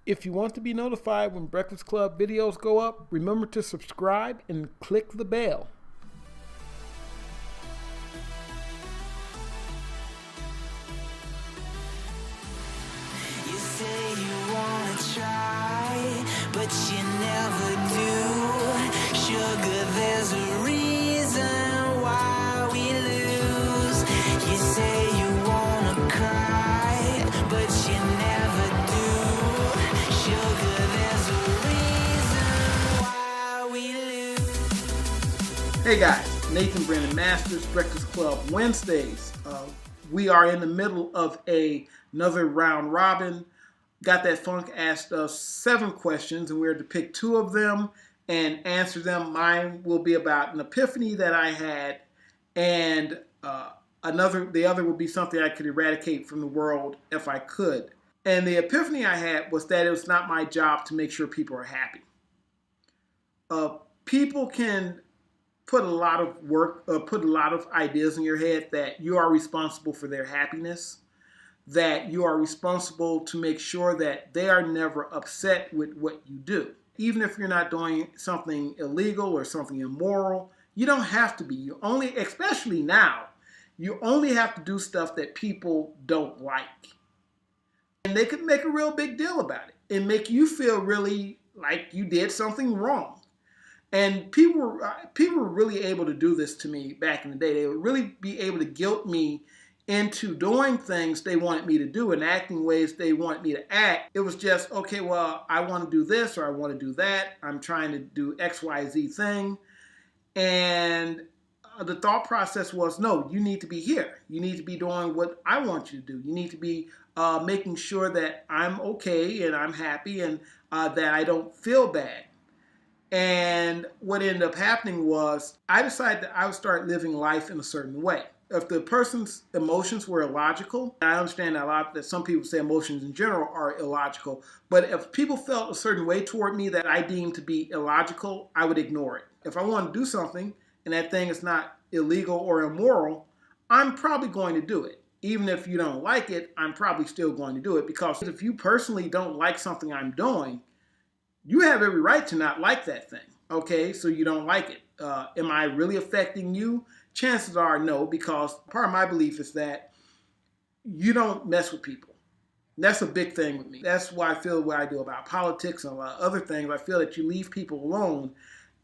If you want to be notified when Breakfast Club videos go up, remember to subscribe and click the bell. You say you wanna try, but you never do. Sugar, there's a reason why we lose. You say you wanna cry, but you never do. Sugar, there's a reason why we lose. Hey guys, Nathyn Brandon Masters, Breakfast Club Wednesdays. We are in the middle of another round robin. Got That Funk asked us 7 questions, and we're to pick 2 of them and answer them. Mine will be about an epiphany that I had, and the other will be something I could eradicate from the world if I could. And the epiphany I had was that it was not my job to make sure people are happy. People can put a lot of work, put a lot of ideas in your head that you are responsible for their happiness, that you are responsible to make sure that they are never upset with what you do. Even if you're not doing something illegal or something immoral, you don't have to be. You only, especially now, you only have to do stuff that people don't like. And they could make a real big deal about it and make you feel really like you did something wrong. And people were really able to do this to me back in the day. They would really be able to guilt me into doing things they wanted me to do and acting ways they wanted me to act. It was just, okay, well, I want to do this or I want to do that. I'm trying to do X, Y, Z thing. And the thought process was, no, you need to be here. You need to be doing what I want you to do. You need to be making sure that I'm okay and I'm happy and that I don't feel bad. And what ended up happening was I decided that I would start living life in a certain way. If the person's emotions were illogical, I understand that some people say emotions in general are illogical, but if people felt a certain way toward me that I deemed to be illogical, I would ignore it. If I want to do something and that thing is not illegal or immoral, I'm probably going to do it. Even if you don't like it, I'm probably still going to do it, because if you personally don't like something I'm doing, you have every right to not like that thing, okay? So you don't like it. Am I really affecting you? Chances are no, because part of my belief is that you don't mess with people. That's a big thing with me. That's why I feel what I do about politics and a lot of other things. I feel that you leave people alone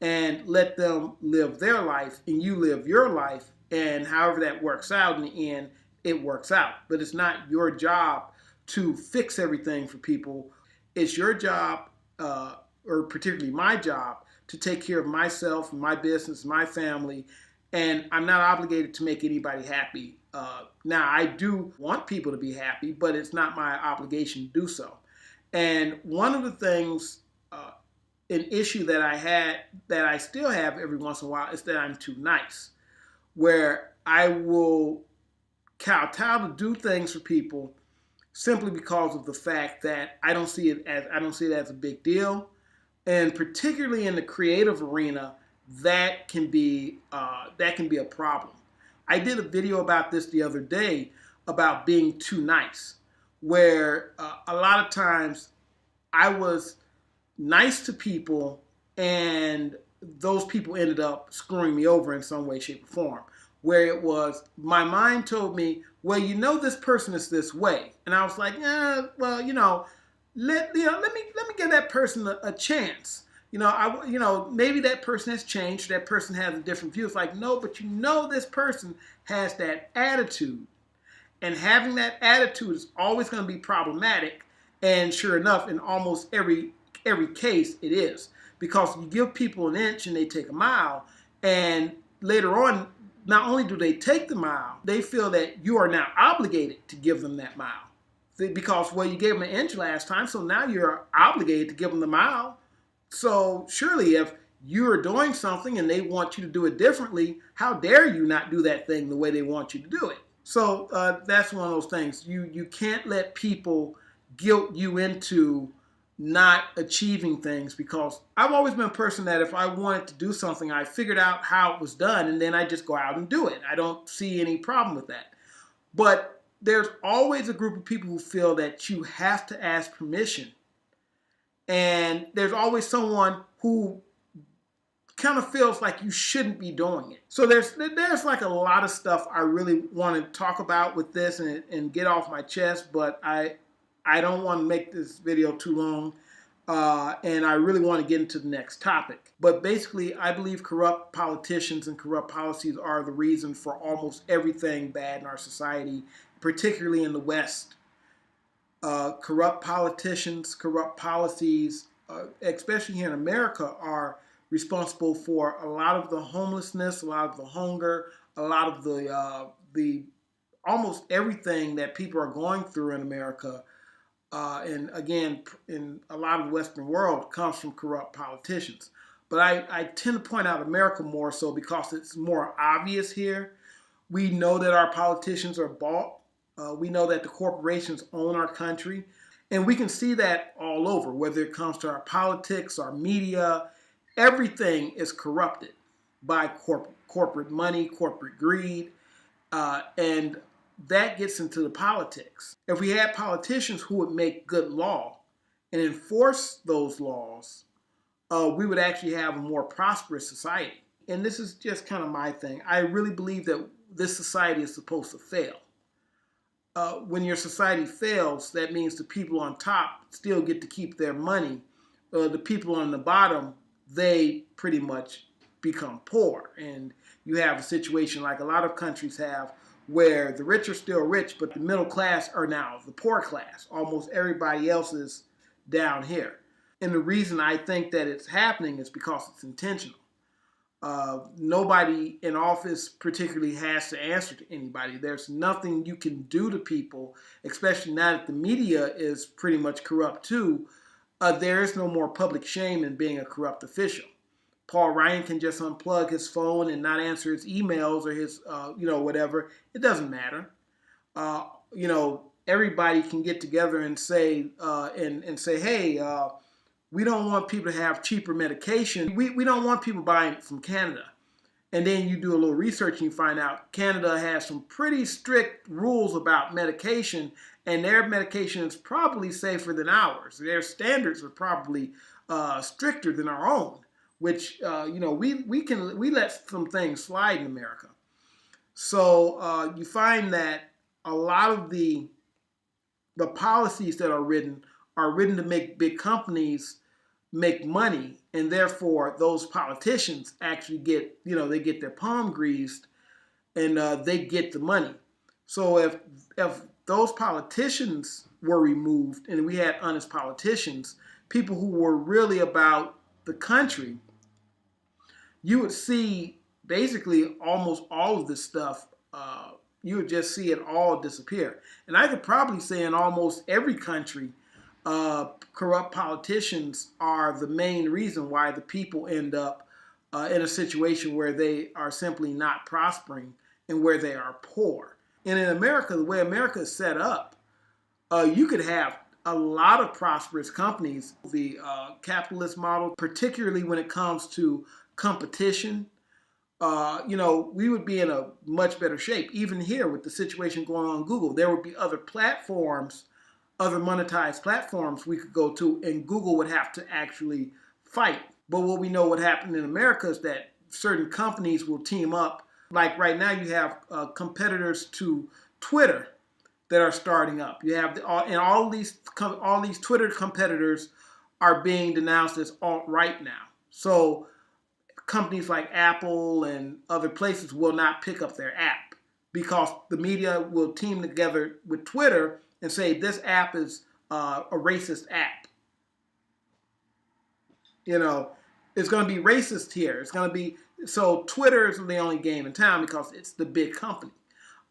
and let them live their life and you live your life, and however that works out in the end, it works out. But it's not your job to fix everything for people. It's your job, or particularly my job, to take care of myself, my business, my family, and I'm not obligated to make anybody happy. Now, I do want people to be happy, but it's not my obligation to do so. And one of the things, an issue that I had, that I still have every once in a while, is that I'm too nice, where I will kowtow to do things for people simply because of the fact that I don't see it as a big deal. And particularly in the creative arena, that can be a problem. I did a video about this the other day about being too nice, where a lot of times I was nice to people and those people ended up screwing me over in some way, shape, or form. Where it was, my mind told me, well, this person is this way, and I was like, well, let me give that person a chance. Maybe that person has changed. That person has a different view. It's like, no, but this person has that attitude, and having that attitude is always going to be problematic. And sure enough, in almost every case, it is, because you give people an inch and they take a mile, and later on, not only do they take the mile, they feel that you are now obligated to give them that mile. Because, well, you gave them an inch last time, so now you're obligated to give them the mile. So surely if you're doing something and they want you to do it differently, how dare you not do that thing the way they want you to do it? So that's one of those things. You can't let people guilt you into not achieving things, because I've always been a person that if I wanted to do something, I figured out how it was done and then I just go out and do it. I don't see any problem with that. But there's always a group of people who feel that you have to ask permission And there's always someone who kind of feels like you shouldn't be doing it. So there's like a lot of stuff I really want to talk about with this and get off my chest, but I don't want to make this video too long, and I really want to get into the next topic. But basically, I believe corrupt politicians and corrupt policies are the reason for almost everything bad in our society, particularly in the West. Corrupt politicians, corrupt policies, especially here in America, are responsible for a lot of the homelessness, a lot of the hunger, a lot of the almost everything that people are going through in America. And again, in a lot of the Western world, comes from corrupt politicians. But I tend to point out America more so because it's more obvious here. We know that our politicians are bought. We know that the corporations own our country. And we can see that all over, whether it comes to our politics, our media. Everything is corrupted by corporate money, corporate greed, and that gets into the politics. If we had politicians who would make good law and enforce those laws, we would actually have a more prosperous society. And this is just kind of my thing. I really believe that this society is supposed to fail. When your society fails, that means the people on top still get to keep their money. The people on the bottom, they pretty much become poor. And you have a situation like a lot of countries have where the rich are still rich, but the middle class are now the poor class. Almost everybody else is down here. And the reason I think that it's happening is because it's intentional. Nobody in office particularly has to answer to anybody. There's nothing you can do to people, especially now that the media is pretty much corrupt too. There is no more public shame in being a corrupt official. Paul Ryan can just unplug his phone and not answer his emails or his, whatever. It doesn't matter. Everybody can get together and say, hey, we don't want people to have cheaper medication. We don't want people buying it from Canada. And then you do a little research and you find out Canada has some pretty strict rules about medication, and their medication is probably safer than ours. Their standards are probably stricter than our own, which we let some things slide in America. So you find that a lot of the policies that are written to make big companies make money, and therefore those politicians actually get, they get their palm greased, and they get the money. So if those politicians were removed and we had honest politicians, people who were really about the country, you would see basically almost all of this stuff, you would just see it all disappear. And I could probably say in almost every country, corrupt politicians are the main reason why the people end up in a situation where they are simply not prospering and where they are poor. And in America, the way America is set up, you could have a lot of prosperous companies. The capitalist model, particularly when it comes to competition, we would be in a much better shape. Even here with the situation going on in Google, there would be other platforms, other monetized platforms we could go to, and Google would have to actually fight. But what we know what happened in America is that certain companies will team up. Like right now you have competitors to Twitter that are starting up. You have all these Twitter competitors are being denounced as alt-right now. So companies like Apple and other places will not pick up their app because the media will team together with Twitter and say this app is a racist app. It's going to be racist here. It's going to be, so Twitter is the only game in town because it's the big company.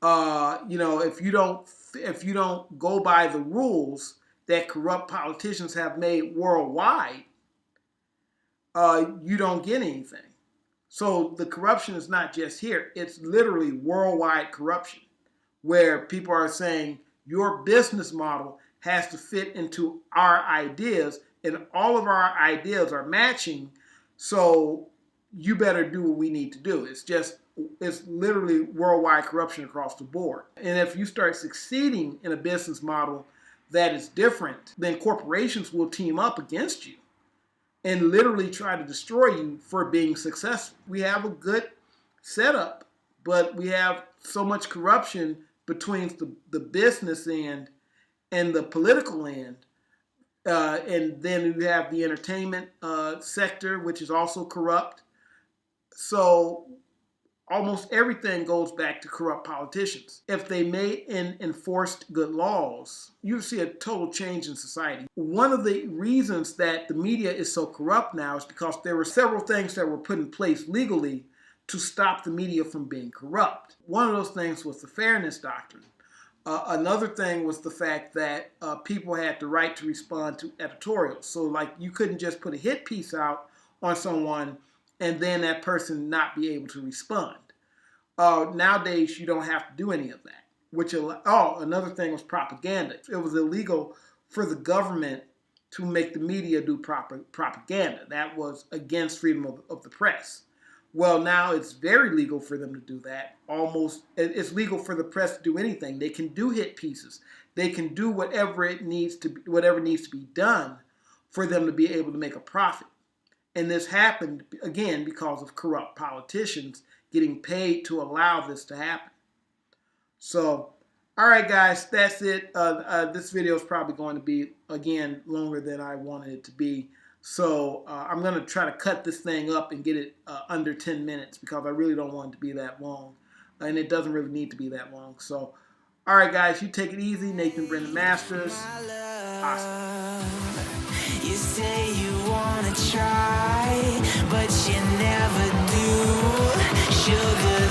If you don't go by the rules that corrupt politicians have made worldwide, you don't get anything. So the corruption is not just here. It's literally worldwide corruption where people are saying your business model has to fit into our ideas and all of our ideas are matching. So you better do what we need to do. It's literally worldwide corruption across the board. And if you start succeeding in a business model that is different, then corporations will team up against you and literally try to destroy you for being successful. We have a good setup, but we have so much corruption between the business end and the political end. And then you have the entertainment sector, which is also corrupt. So almost everything goes back to corrupt politicians. If they made and enforced good laws, you see a total change in society. One of the reasons that the media is so corrupt now is because there were several things that were put in place legally to stop the media from being corrupt. One of those things was the fairness doctrine. Another thing was the fact that people had the right to respond to editorials. So like you couldn't just put a hit piece out on someone and then that person not be able to respond. Nowadays, you don't have to do any of that. Another thing was propaganda. It was illegal for the government to make the media do propaganda. That was against freedom of the press. Well, now it's very legal for them to do that. It's legal for the press to do anything. They can do hit pieces. They can do whatever needs to be done for them to be able to make a profit. And this happened, again, because of corrupt politicians getting paid to allow this to happen. So, all right, guys, that's it. This video is probably going to be, again, longer than I wanted it to be. So I'm going to try to cut this thing up and get it under 10 minutes because I really don't want it to be that long. And it doesn't really need to be that long. So, all right, guys, you take it easy. Nathyn Brendan Masters. Awesome. You say you want to try, but you never do. Sugar